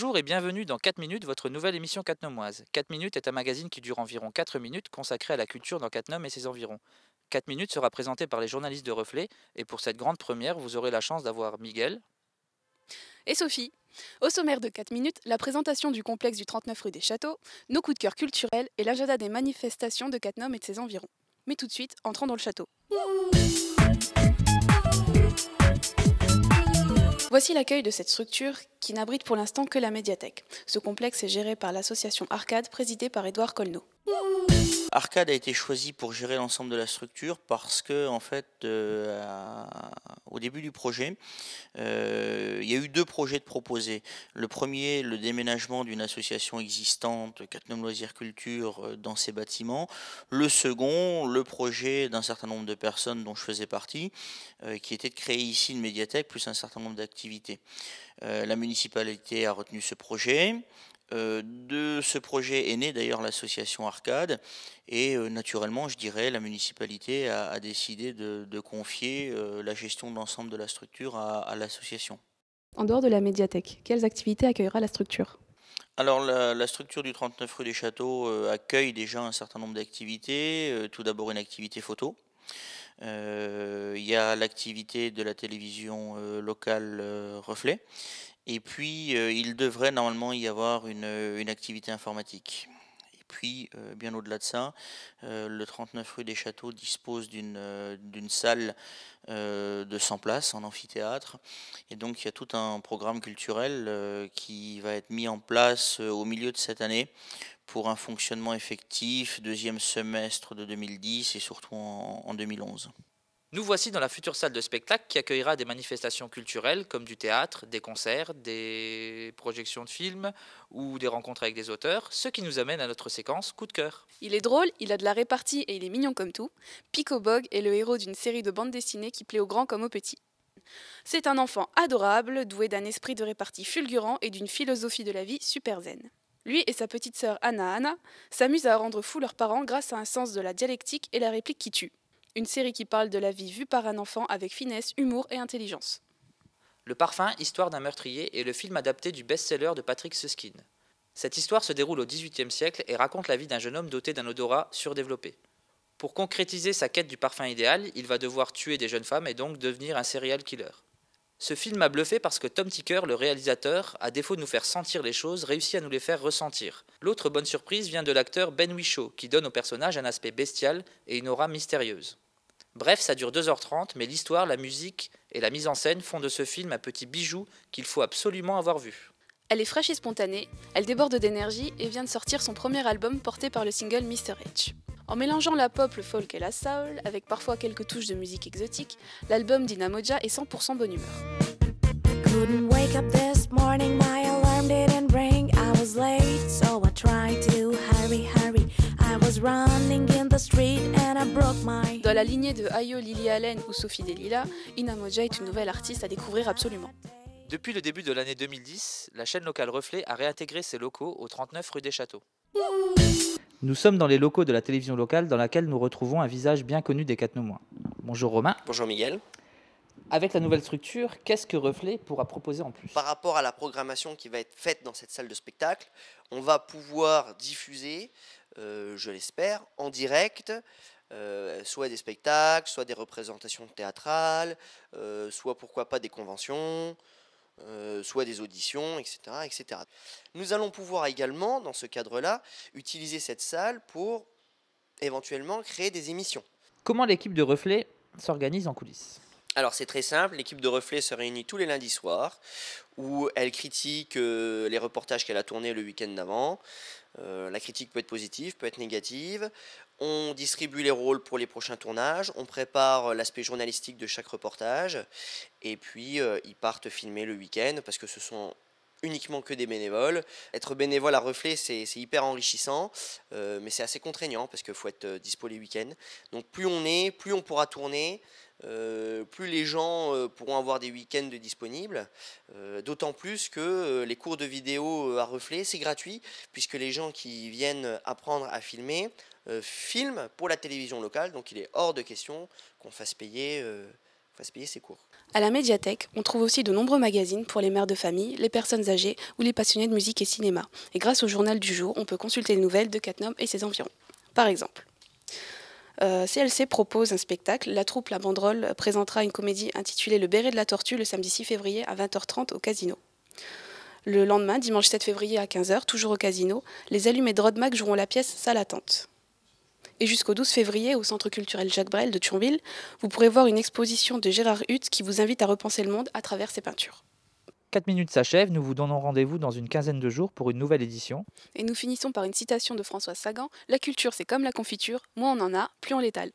Bonjour et bienvenue dans 4 minutes, votre nouvelle émission catnomoise. 4 minutes est un magazine qui dure environ 4 minutes consacré à la culture dans Catnum et ses environs. 4 minutes sera présenté par les journalistes de Reflet et pour cette grande première, vous aurez la chance d'avoir Miguel. Et Sophie. Au sommaire de 4 minutes, la présentation du complexe du 39 rue des Châteaux, nos coups de cœur culturels et l'agenda des manifestations de Cattenom et de ses environs. Mais tout de suite, entrons dans le château. Voici l'accueil de cette structure qui n'abrite pour l'instant que la médiathèque. Ce complexe est géré par l'association Arcade, présidée par Édouard Colneau. Arcade a été choisi pour gérer l'ensemble de la structure parce que, en fait, au début du projet, il y a eu deux projets de proposés. Le premier, le déménagement d'une association existante, Cattenom Loisirs Culture, dans ces bâtiments. Le second, le projet d'un certain nombre de personnes dont je faisais partie, qui était de créer ici une médiathèque plus un certain nombre d'activités. La municipalité a retenu ce projet. De ce projet est née d'ailleurs l'association Arcade et naturellement, je dirais, la municipalité a décidé de confier la gestion de l'ensemble de la structure à l'association. En dehors de la médiathèque, quelles activités accueillera la structure? Alors la structure du 39 rue des Châteaux accueille déjà un certain nombre d'activités. Tout d'abord une activité photo. Il y a l'activité de la télévision locale Reflet. Et puis, il devrait normalement y avoir une activité informatique. Et puis, bien au-delà de ça, le 39 rue des Châteaux dispose d'une salle de 100 places en amphithéâtre. Et donc, il y a tout un programme culturel qui va être mis en place au milieu de cette année pour un fonctionnement effectif deuxième semestre de 2010 et surtout en 2011. Nous voici dans la future salle de spectacle qui accueillera des manifestations culturelles comme du théâtre, des concerts, des projections de films ou des rencontres avec des auteurs, ce qui nous amène à notre séquence coup de cœur. Il est drôle, il a de la répartie et il est mignon comme tout. Pico Bog est le héros d'une série de bandes dessinées qui plaît aux grands comme aux petits. C'est un enfant adorable, doué d'un esprit de répartie fulgurant et d'une philosophie de la vie super zen. Lui et sa petite sœur Anna s'amusent à rendre fous leurs parents grâce à un sens de la dialectique et la réplique qui tue. Une série qui parle de la vie vue par un enfant avec finesse, humour et intelligence. Le parfum, histoire d'un meurtrier, est le film adapté du best-seller de Patrick Süskind. Cette histoire se déroule au XVIIIe siècle et raconte la vie d'un jeune homme doté d'un odorat surdéveloppé. Pour concrétiser sa quête du parfum idéal, il va devoir tuer des jeunes femmes et donc devenir un serial killer. Ce film m'a bluffé parce que Tom Tykwer, le réalisateur, à défaut de nous faire sentir les choses, réussit à nous les faire ressentir. L'autre bonne surprise vient de l'acteur Ben Whishaw, qui donne au personnage un aspect bestial et une aura mystérieuse. Bref, ça dure 2h30, mais l'histoire, la musique et la mise en scène font de ce film un petit bijou qu'il faut absolument avoir vu. Elle est fraîche et spontanée, elle déborde d'énergie et vient de sortir son premier album porté par le single Mr. H. En mélangeant la pop, le folk et la soul, avec parfois quelques touches de musique exotique, l'album d'Ina Moja est 100% bonne humeur. Couldn't wake up this morning, my alarm didn't ring. I was late, so I tried to hurry. I was running in the street and I broke my... Dans la lignée de Ayo, Lily Allen ou Sophie Delila, Ina Moja est une nouvelle artiste à découvrir absolument. Depuis le début de l'année 2010, la chaîne locale Reflet a réintégré ses locaux au 39 rue des Châteaux. Nous sommes dans les locaux de la télévision locale dans laquelle nous retrouvons un visage bien connu des Catenomois. Bonjour Romain. Bonjour Miguel. Avec la nouvelle structure, qu'est-ce que Reflet pourra proposer en plus? Par rapport à la programmation qui va être faite dans cette salle de spectacle, on va pouvoir diffuser, je l'espère, en direct, soit des spectacles, soit des représentations théâtrales, soit pourquoi pas des conventions, soit des auditions, etc., etc. Nous allons pouvoir également, dans ce cadre-là, utiliser cette salle pour éventuellement créer des émissions. Comment l'équipe de Reflet s'organise en coulisses? Alors c'est très simple, l'équipe de Reflet se réunit tous les lundis soirs où elle critique les reportages qu'elle a tournés le week-end d'avant. La critique peut être positive, peut être négative. On distribue les rôles pour les prochains tournages, on prépare l'aspect journalistique de chaque reportage et puis ils partent filmer le week-end parce que ce sont uniquement que des bénévoles. Être bénévole à Reflet, c'est hyper enrichissant, mais c'est assez contraignant parce qu'il faut être dispo les week-ends. Donc plus on est, plus on pourra tourner, plus les gens pourront avoir des week-ends disponibles, d'autant plus que les cours de vidéo à Reflet, c'est gratuit, puisque les gens qui viennent apprendre à filmer filment pour la télévision locale, donc il est hors de question qu'on fasse payer va se payer ses cours. À la médiathèque, on trouve aussi de nombreux magazines pour les mères de famille, les personnes âgées ou les passionnés de musique et cinéma. Et grâce au journal du jour, on peut consulter les nouvelles de Cattenom et ses environs. Par exemple, CLC propose un spectacle. La troupe La Banderole présentera une comédie intitulée Le Béret de la Tortue le samedi 6 février à 20h30 au Casino. Le lendemain, dimanche 7 février à 15h, toujours au Casino, les Allumés de Rodemack joueront la pièce Salle attente. Et jusqu'au 12 février, au Centre culturel Jacques Brel de Thionville, vous pourrez voir une exposition de Gérard Hutt qui vous invite à repenser le monde à travers ses peintures. 4 minutes s'achève, nous vous donnons rendez-vous dans une quinzaine de jours pour une nouvelle édition. Et nous finissons par une citation de Françoise Sagan. La culture, c'est comme la confiture, moins on en a, plus on l'étale.